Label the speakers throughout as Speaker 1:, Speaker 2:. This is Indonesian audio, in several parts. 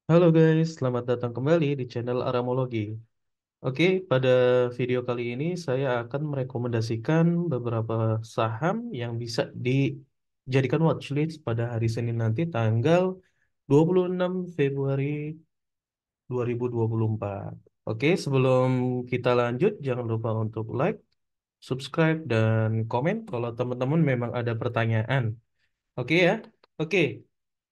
Speaker 1: Halo guys, selamat datang kembali di channel Aramologi. Oke, pada video kali ini saya akan merekomendasikan beberapa saham yang bisa dijadikan watchlist pada hari Senin nanti tanggal 26 Februari 2024. Oke, sebelum kita lanjut, jangan lupa untuk like, subscribe, dan komen kalau teman-teman memang ada pertanyaan. Oke ya. Oke.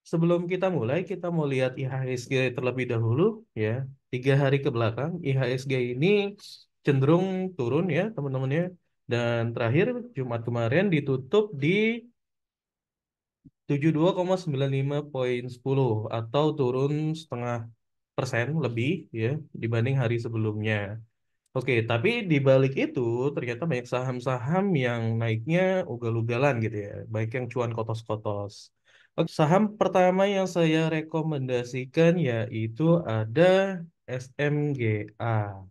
Speaker 1: Sebelum kita mulai, kita mau lihat IHSG terlebih dahulu ya. 3 hari ke belakang, IHSG ini cenderung turun ya teman-teman ya. Dan terakhir Jumat kemarin ditutup di 72,95 poin 10 atau turun 0,5% lebih ya dibanding hari sebelumnya. Oke, tapi di balik itu ternyata banyak saham-saham yang naiknya ugal-ugalan gitu ya, baik yang cuan kotos-kotos. Oke, saham pertama yang saya rekomendasikan yaitu ada SMGA.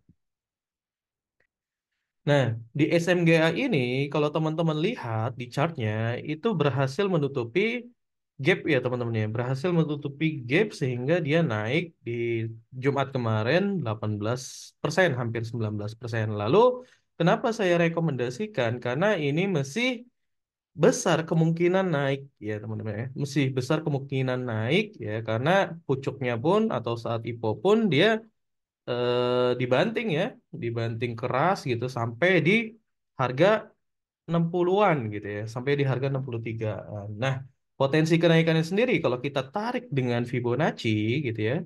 Speaker 1: Nah, di SMGA ini kalau teman-teman lihat di chartnya itu berhasil menutupi gap ya teman-teman ya, berhasil menutupi gap sehingga dia naik di Jumat kemarin 18%, hampir 19%. Lalu kenapa saya rekomendasikan? Karena ini masih besar kemungkinan naik ya teman-teman ya, masih besar kemungkinan naik ya karena pucuknya pun atau saat IPO pun dia dibanting ya, dibanting keras gitu sampai di harga 60-an gitu ya, sampai di harga 63-an. Nah, potensi kenaikannya sendiri kalau kita tarik dengan Fibonacci gitu ya,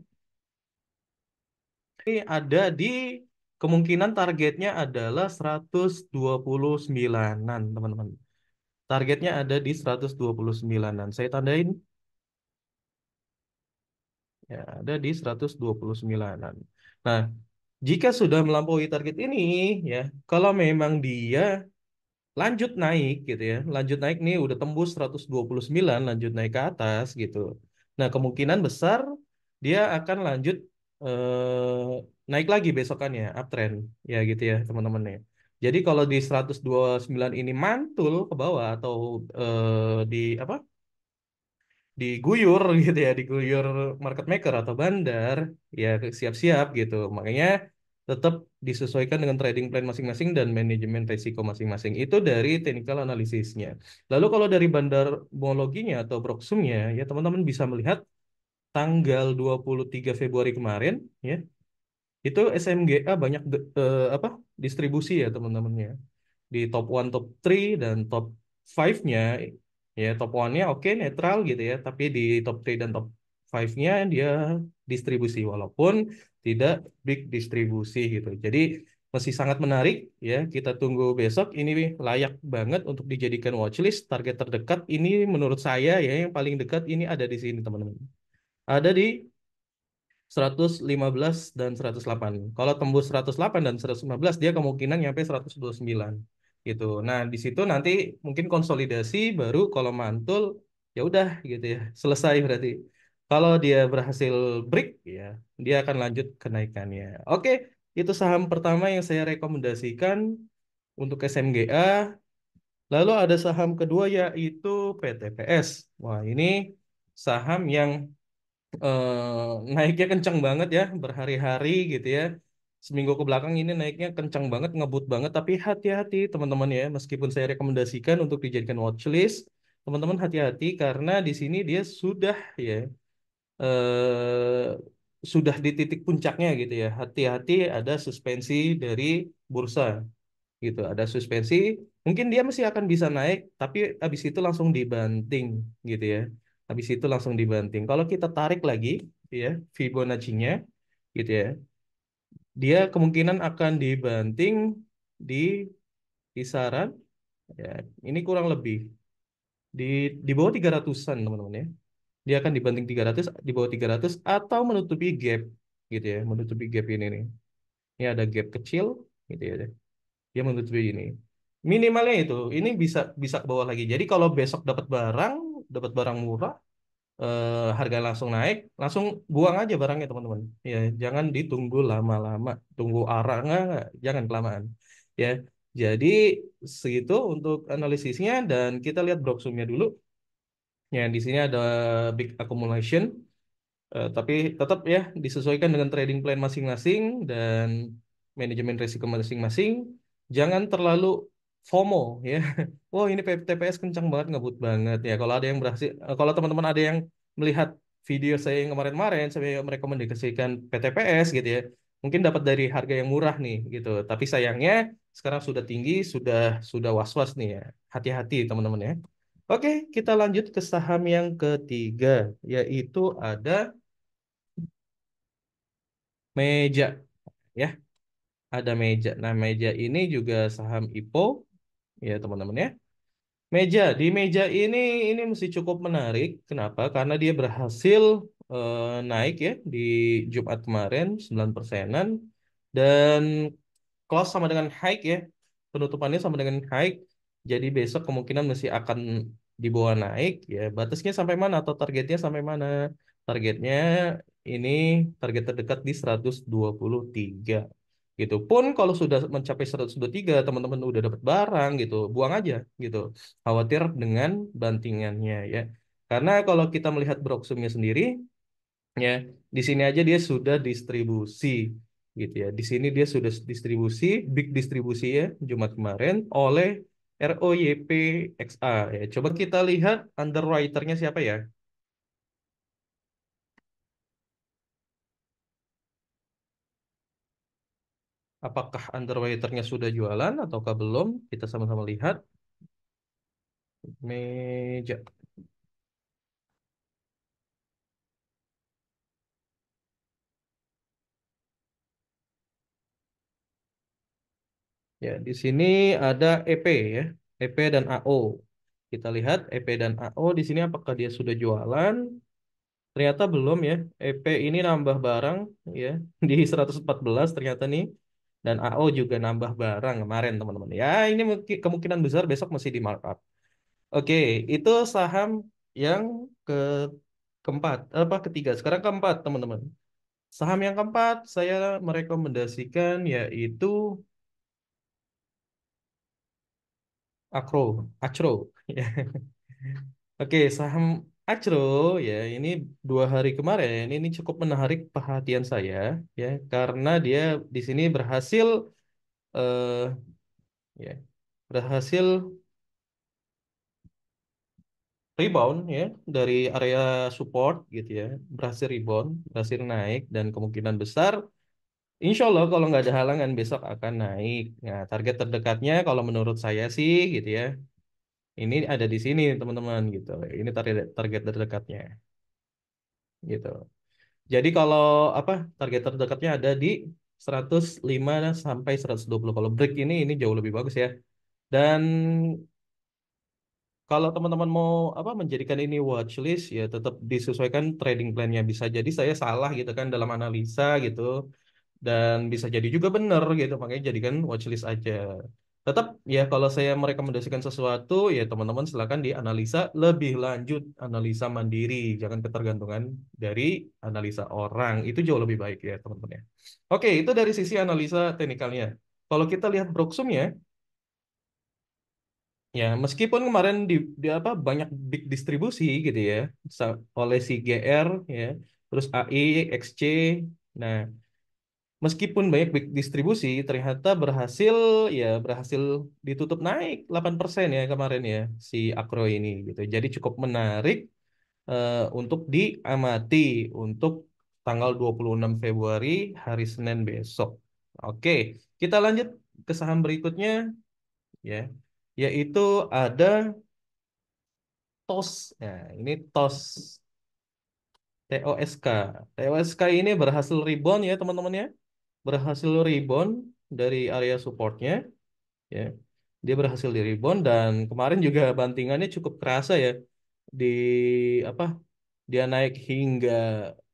Speaker 1: ini ada di kemungkinan targetnya adalah 129-an, teman-teman. Targetnya ada di 129-an. Saya tandain ya, ada di 129-an. Nah, jika sudah melampaui target ini ya, kalau memang dia lanjut naik gitu ya, lanjut naik nih udah tembus 129, lanjut naik ke atas gitu. Nah, kemungkinan besar dia akan lanjut naik lagi besokannya uptrend ya gitu ya teman-teman ya. Jadi kalau di 129 ini mantul ke bawah atau di apa? Diguyur gitu ya, diguyur market maker atau bandar, ya siap-siap gitu. Makanya tetap disesuaikan dengan trading plan masing-masing dan manajemen risiko masing-masing. Itu dari technical analisisnya. Lalu kalau dari bandarmologinya atau broksumnya, ya teman-teman bisa melihat tanggal 23 Februari kemarin, ya itu SMGA banyak apa distribusi ya teman-temannya di top one, top 3 dan top 5-nya ya top one-nya oke netral gitu ya, tapi di top 3 dan top 5-nya dia distribusi walaupun tidak big distribusi gitu. Jadi masih sangat menarik ya. Kita tunggu besok, ini layak banget untuk dijadikan watchlist. Target terdekat ini menurut saya ya yang paling dekat ini ada di sini teman-teman. Ada di 115 dan 108. Kalau tembus 108 dan 115 dia kemungkinan nyampe 129 gitu. Nah, di situ nanti mungkin konsolidasi baru kalau mantul ya udah gitu ya. Selesai berarti. Kalau dia berhasil break ya, dia akan lanjut kenaikannya. Oke, itu saham pertama yang saya rekomendasikan untuk SMGA. Lalu ada saham kedua yaitu PTPS. Wah, ini saham yang naiknya kencang banget ya berhari-hari gitu ya, seminggu ke belakang ini naiknya kencang banget ngebut banget, tapi hati-hati teman-teman ya, meskipun saya rekomendasikan untuk dijadikan watchlist, teman-teman hati-hati karena di sini dia sudah ya eh, sudah di titik puncaknya gitu ya, hati-hati ada suspensi dari bursa gitu, ada suspensi, mungkin dia masih akan bisa naik tapi habis itu langsung dibanting gitu ya, habis itu langsung dibanting. Kalau kita tarik lagi ya Fibonacci-nya gitu ya, dia kemungkinan akan dibanting di kisaran ya, ini kurang lebih di bawah 300-an teman-teman ya, dia akan dibanting 300, di bawah 300 atau menutupi gap gitu ya, menutupi gap ini nih, ini ada gap kecil gitu ya, dia menutupi ini. Minimalnya itu, ini bisa bisa ke bawah lagi. Jadi kalau besok dapat barang murah, harga langsung naik, langsung buang aja barangnya teman-teman. Ya, jangan ditunggu lama-lama, tunggu arah nggak, jangan kelamaan. Ya, jadi segitu untuk analisisnya dan kita lihat broksumnya dulu. Ya, di sini ada big accumulation. Tapi tetap ya disesuaikan dengan trading plan masing-masing dan manajemen risiko masing-masing. Jangan terlalu FOMO ya. Wah ini TPS kencang banget, ngebut banget ya. Kalau ada yang berhasil, kalau teman-teman ada yang melihat video saya yang kemarin-kemarin, saya merekomendasikan PTPS gitu ya. Mungkin dapat dari harga yang murah nih gitu. Tapi sayangnya sekarang sudah tinggi, sudah was-was nih ya. Hati-hati teman-teman ya. Oke, kita lanjut ke saham yang ketiga, yaitu ada Meja ya. Ada Meja. Nah, Meja ini juga saham IPO ya teman-teman ya. Di Meja ini mesti cukup menarik. Kenapa? Karena dia berhasil naik ya di Jumat kemarin 9%-an dan close sama dengan high ya. Penutupannya sama dengan high. Jadi besok kemungkinan masih akan dibawa naik ya. Batasnya sampai mana atau targetnya sampai mana? Targetnya ini target terdekat di 123 gitu. Pun kalau sudah mencapai 123 teman-teman udah dapat barang gitu, buang aja gitu. Khawatir dengan bantingannya ya. Karena kalau kita melihat Broksumnya sendiri ya, di sini aja dia sudah distribusi gitu ya. Di sini dia sudah distribusi, big distribusi ya Jumat kemarin oleh ROYPXA ya. Coba kita lihat underwriternya siapa ya? Apakah underwriternya sudah jualan ataukah belum? Kita sama-sama lihat. Meja. Ya, di sini ada EP ya, EP dan AO. Kita lihat EP dan AO di sini apakah dia sudah jualan? Ternyata belum ya. EP ini nambah barang ya di 114 ternyata nih. Dan AO juga nambah barang kemarin teman-teman. Ya, ini kemungkinan besar besok masih di markup. Oke, itu saham yang ke keempat, apa ketiga. Sekarang keempat teman-teman. Saham yang keempat saya merekomendasikan yaitu Acro. Oke, saham Acro ya ini 2 hari kemarin ini cukup menarik perhatian saya ya karena dia di sini berhasil eh, ya berhasil rebound ya dari area support gitu ya, berhasil rebound, berhasil naik dan kemungkinan besar Insya Allah kalau nggak ada halangan besok akan naik. Nah, target terdekatnya kalau menurut saya sih gitu ya, ini ada di sini teman-teman gitu. Ini target target terdekatnya gitu. Jadi kalau apa target terdekatnya ada di 105 sampai 120. Kalau break ini jauh lebih bagus ya. Dan kalau teman-teman mau apa menjadikan ini watchlist ya tetap disesuaikan trading plan-nya. Bisa jadi saya salah gitu kan dalam analisa gitu dan bisa jadi juga benar gitu. Makanya jadikan watchlist aja. Tetap ya kalau saya merekomendasikan sesuatu ya teman-teman silakan dianalisa lebih lanjut, analisa mandiri, jangan ketergantungan dari analisa orang. Itu jauh lebih baik ya teman-teman ya. Oke, itu dari sisi analisa teknikalnya. Kalau kita lihat Broksum ya, ya meskipun kemarin di apa banyak big distribusi gitu ya oleh si GR ya, terus AI, XC. Nah, meskipun banyak big distribusi, ternyata berhasil ditutup naik 8% ya kemarin ya si Akro ini gitu. Jadi cukup menarik untuk diamati untuk tanggal 26 Februari hari Senin besok. Oke, kita lanjut ke saham berikutnya ya, yaitu ada TOS. Nah, ini TOS TOSK. TOSK ini berhasil rebound ya teman-teman ya. Berhasil rebound dari area supportnya ya. Dia berhasil di rebound dan kemarin juga bantingannya cukup kerasa ya di apa dia naik hingga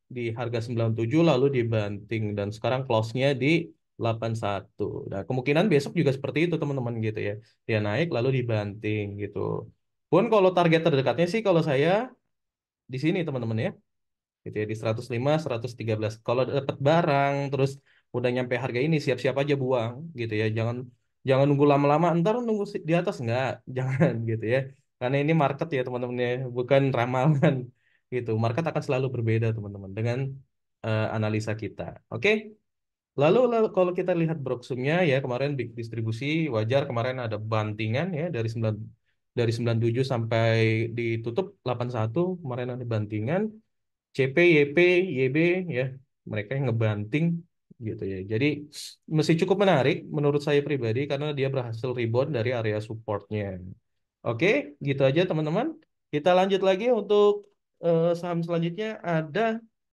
Speaker 1: di harga 97 lalu dibanting dan sekarang close-nya di 81. Nah, kemungkinan besok juga seperti itu teman-teman gitu ya. Dia naik lalu dibanting gitu. Pun kalau target terdekatnya sih kalau saya di sini teman-teman ya gitu ya di 105 113 kalau dapat barang terus udah nyampe harga ini siap-siap aja buang gitu ya jangan jangan nunggu lama-lama ntar nunggu di atas enggak jangan gitu ya karena ini market ya teman-teman ya bukan ramalan gitu. Market akan selalu berbeda teman-teman dengan analisa kita. Oke? Lalu kalau kita lihat Broksumnya ya kemarin big distribusi wajar kemarin ada bantingan ya dari 97 sampai ditutup 81 kemarin ada bantingan CP YP YB ya mereka yang ngebanting gitu ya. Jadi masih cukup menarik menurut saya pribadi karena dia berhasil rebound dari area supportnya. Oke, gitu aja teman-teman. Kita lanjut lagi untuk saham selanjutnya ada